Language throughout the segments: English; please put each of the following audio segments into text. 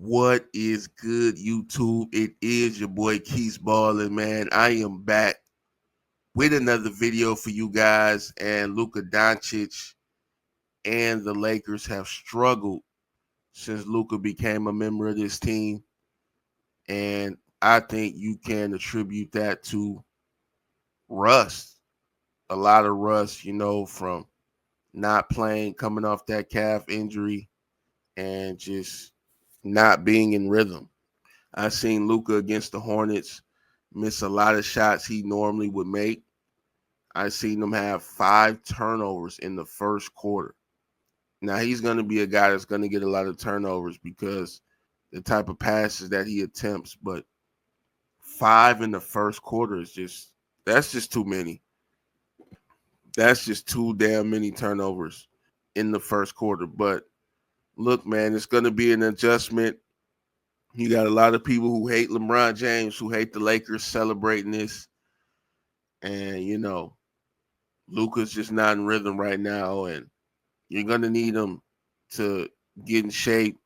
What is good, YouTube? It is your boy Keith Ballin, man. I am back with another video for you guys. And Luka Doncic and the Lakers have struggled since Luka became a member of this team. And I think you can attribute that to rust. A lot of rust, from not playing, coming off that calf injury, and just not being in rhythm. I seen Luka against the Hornets miss a lot of shots he normally would make. I seen him have 5 turnovers in the first quarter. Now he's going to be a guy that's going to get a lot of turnovers because the type of passes that he attempts, but 5 in the first quarter is that's just too many. That's just too damn many turnovers in the first quarter. But look, man, it's going to be an adjustment. You got a lot of people who hate LeBron James, who hate the Lakers celebrating this. And, Luka's just not in rhythm right now. And you're going to need him to get in shape.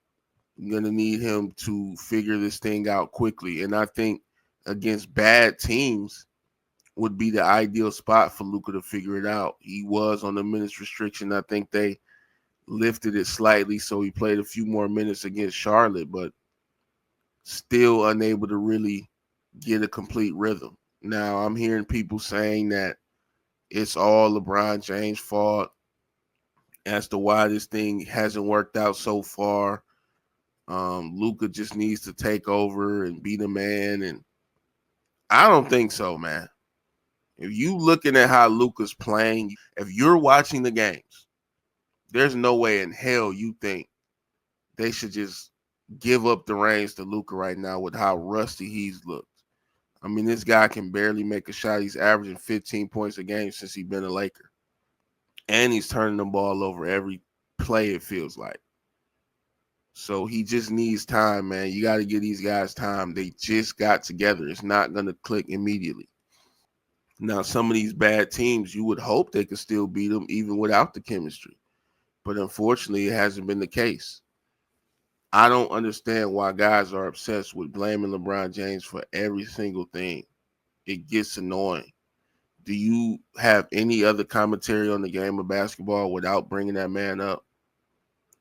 You're going to need him to figure this thing out quickly. And I think against bad teams would be the ideal spot for Luka to figure it out. He was on the minutes restriction. I think they lifted it slightly, so he played a few more minutes against Charlotte, but still unable to really get a complete rhythm. Now, I'm hearing people saying that it's all LeBron James' fault as to why this thing hasn't worked out so far. Luka just needs to take over and be the man, and I don't think so, man. If you looking at how Luka's playing, if you're watching the games, there's no way in hell you think they should just give up the reins to Luka right now with how rusty he's looked. I mean, this guy can barely make a shot. He's averaging 15 points a game since he's been a Laker. And he's turning the ball over every play, it feels like. So he just needs time, man. You got to give these guys time. They just got together. It's not going to click immediately. Now, some of these bad teams, you would hope they could still beat them even without the chemistry. But unfortunately, it hasn't been the case. I don't understand why guys are obsessed with blaming LeBron James for every single thing. It gets annoying. Do you have any other commentary on the game of basketball without bringing that man up?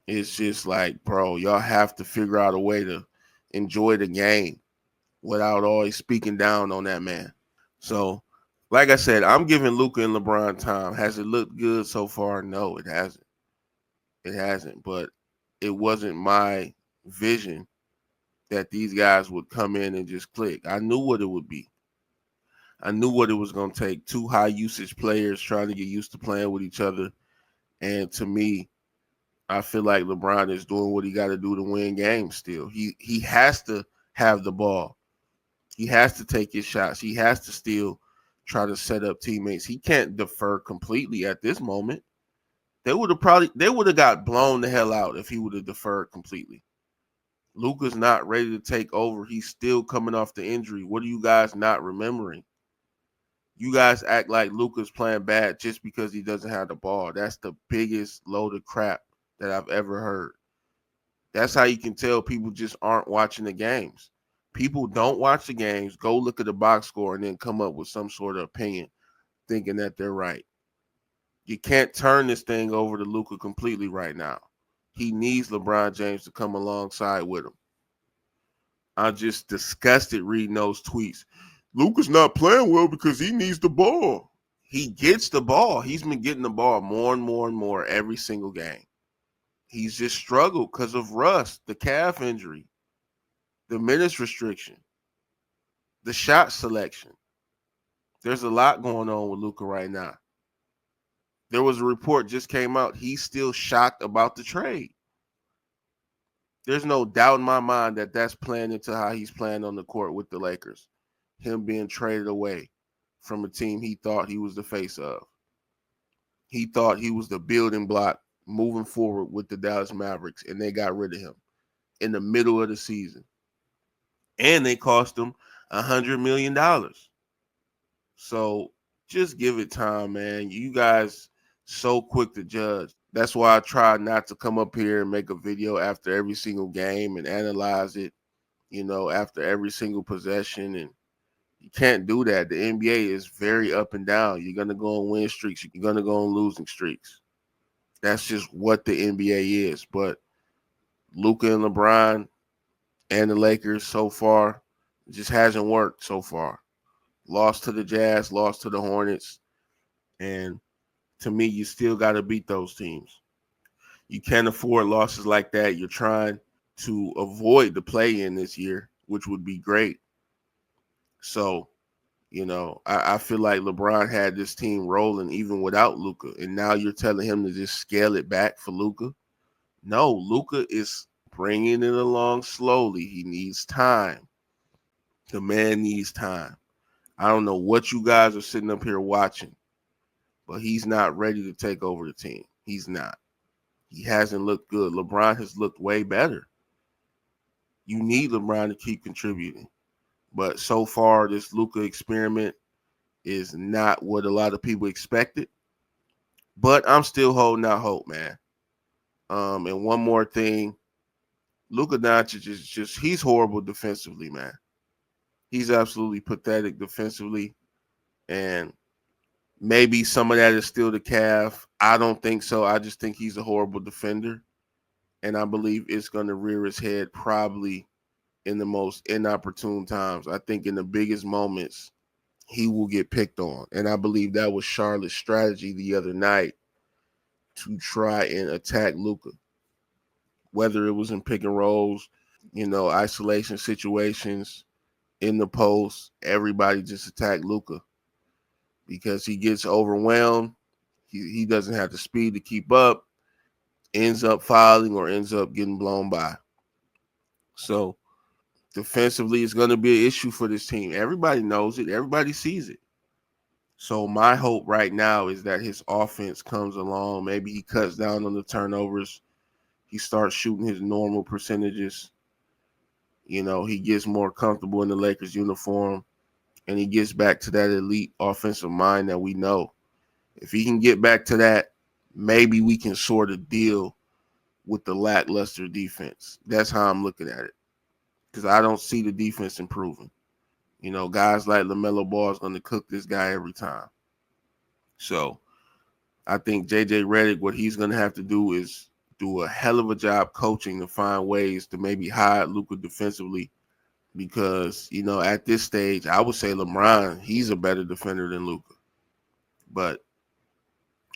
It's just like, bro, y'all have to figure out a way to enjoy the game without always speaking down on that man. So, like I said, I'm giving Luka and LeBron time. Has it looked good so far? No, it hasn't. It hasn't. But it wasn't my vision that these guys would come in and just click. I knew what it would be. I knew what it was going to take. 2 high usage players trying to get used to playing with each other. And to me, I feel like LeBron is doing what he got to do to win games still. He has to have the ball. He has to take his shots. He has to still try to set up teammates. He can't defer completely at this moment. They would have got blown the hell out if he would have deferred completely. Luka's not ready to take over. He's still coming off the injury. What are you guys not remembering? You guys act like Luka's playing bad just because he doesn't have the ball. That's the biggest load of crap that I've ever heard. That's how you can tell people just aren't watching the games. People don't watch the games, go look at the box score, and then come up with some sort of opinion thinking that they're right. You can't turn this thing over to Luka completely right now. He needs LeBron James to come alongside with him. I'm just disgusted reading those tweets. Luka's not playing well because he needs the ball. He gets the ball. He's been getting the ball more and more and more every single game. He's just struggled because of rust, the calf injury, the minutes restriction, the shot selection. There's a lot going on with Luka right now. There was a report just came out. He's still shocked about the trade. There's no doubt in my mind that that's playing into how he's playing on the court with the Lakers. Him being traded away from a team he thought he was the face of. He thought he was the building block moving forward with the Dallas Mavericks, and they got rid of him in the middle of the season. And they cost him $100 million. So just give it time, man. You guys so quick to judge. That's why I try not to come up here and make a video after every single game and analyze it, after every single possession. And you can't do that. The NBA is very up and down. You're going to go on win streaks. You're going to go on losing streaks. That's just what the NBA is. But Luka and LeBron and the Lakers so far, it just hasn't worked so far. Lost to the Jazz, lost to the Hornets. And to me, you still got to beat those teams. You can't afford losses like that. You're trying to avoid the play-in this year, which would be great. So, I feel like LeBron had this team rolling even without Luka, and now you're telling him to just scale it back for Luka. No, Luka is bringing it along slowly. He needs time. The man needs time. I don't know what you guys are sitting up here watching, but he's not ready to take over the team. He's not. He hasn't looked good. LeBron has looked way better. You need LeBron to keep contributing. But so far, this Luka experiment is not what a lot of people expected. But I'm still holding out hope, man. And one more thing, Luka Doncic is he's horrible defensively, man. He's absolutely pathetic defensively. And maybe some of that is still the calf. I don't think so. I just think he's a horrible defender. And I believe it's going to rear its head probably in the most inopportune times. I think in the biggest moments, he will get picked on. And I believe that was Charlotte's strategy the other night to try and attack Luka. Whether it was in pick and rolls, isolation situations, in the post, everybody just attacked Luka because he gets overwhelmed. He doesn't have the speed to keep up, ends up fouling or ends up getting blown by. So defensively, it's going to be an issue for this team. Everybody knows it. Everybody sees it. So my hope right now is that his offense comes along. Maybe he cuts down on the turnovers. He starts shooting his normal percentages. He gets more comfortable in the Lakers uniform, and he gets back to that elite offensive mind that we know. If he can get back to that, maybe we can sort of deal with the lackluster defense. That's how I'm looking at it, because I don't see the defense improving. Guys like LaMelo Ball is going to cook this guy every time. So I think J.J. Redick, what he's going to have to do is do a hell of a job coaching to find ways to maybe hide Luka defensively, because, at this stage, I would say LeBron, he's a better defender than Luka. But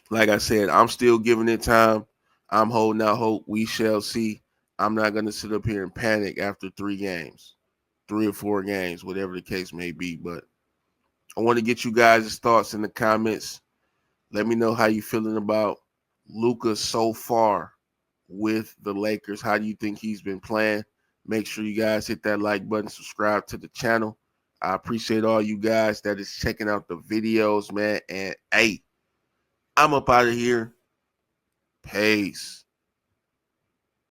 like I said, I'm still giving it time. I'm holding out hope. We shall see. I'm not going to sit up here and panic after 3 or 4 games, whatever the case may be. But I want to get you guys' thoughts in the comments. Let me know how you feeling about Luka so far with the Lakers. How do you think he's been playing? Make sure you guys hit that like button, subscribe to the channel. I appreciate all you guys that is checking out the videos, man. And hey, I'm up out of here. Peace.